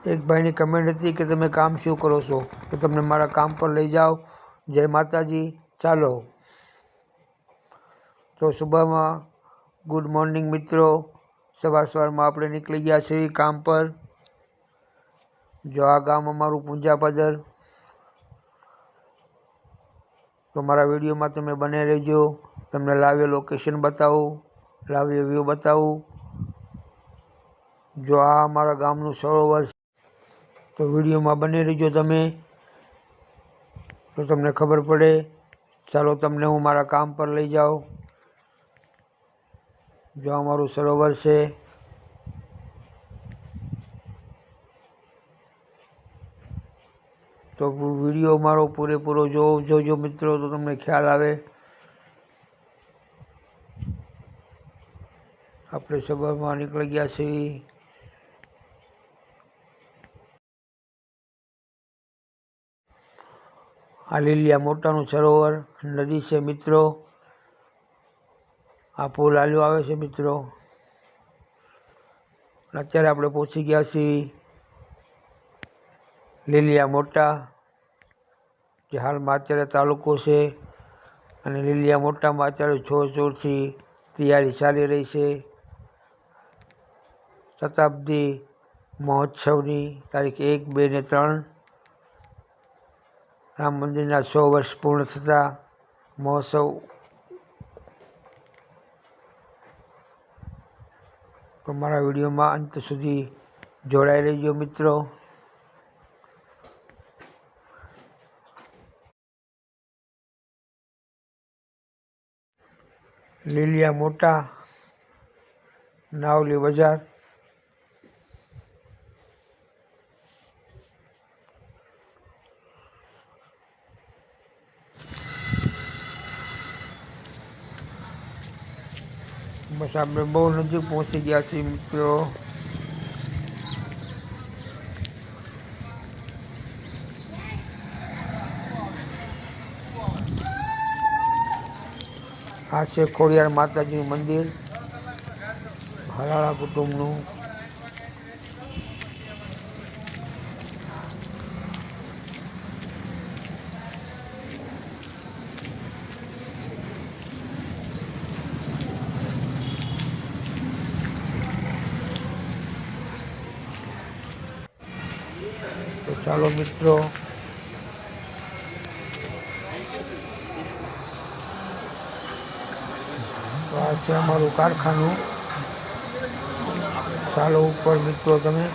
એક ભાઈની કમેન્ટ હતી કે તમે કામ શું કરો છો, તો તમને મારા કામ પર લઈ જાઓ. જય માતાજી. ચાલો તો સુબહમાં ગુડ મોર્નિંગ મિત્રો. સવારમાં આપણે નીકળી ગયા છીએ કામ પર. જો આ ગામ અમારું પૂંજાપદર. તો મારા વિડીયોમાં તમે બને રહેજો. તમને લાઈવ લોકેશન બતાવું, લાઈવ વ્યૂ બતાવું. જો આ અમારા ગામનું સરોવર, તો વિડીયોમાં બને રહેજો તમે, તો તમને ખબર પડે. ચાલો તમને હું મારા કામ પર લઈ જાઉં. જો અમારું સરોવર છે. તો વિડીયો મારો પૂરેપૂરો જોજો મિત્રો, તો તમને ખ્યાલ આવે. આપણે સવારમાં નીકળી ગયા છીએ. આ લીલિયા મોટાનું સરોવર નદી છે મિત્રો. આ પુલ હાલ્યો આવે છે મિત્રો. અત્યારે આપણે પહોંચી ગયા છીએ લીલિયા મોટા, જે હાલમાં અત્યારે તાલુકો છે. અને લીલિયા મોટામાં અત્યારે જોરથી તૈયારી ચાલી રહી છે શતાબ્દી મહોત્સવની. તારીખ 1, 2 ને 3 રામ મંદિરના 100 વર્ષ પૂર્ણ થતા મહોત્સવ. તો મારા વિડીયોમાં અંત સુધી જોડાઈ રહેજો મિત્રો. લીલિયા મોટા નાવલી બજાર. બસ આપણે બહુ નજીક પહોંચી ગયા છીએ મિત્રો. આ છે ખોડિયાર માતાજીનું મંદિર, હરાળા કુટુંબનું. તો ચાલો મિત્રો, તો આ છે અમારું કારખાનું. ચાલો ઉપર મિત્રો તમે.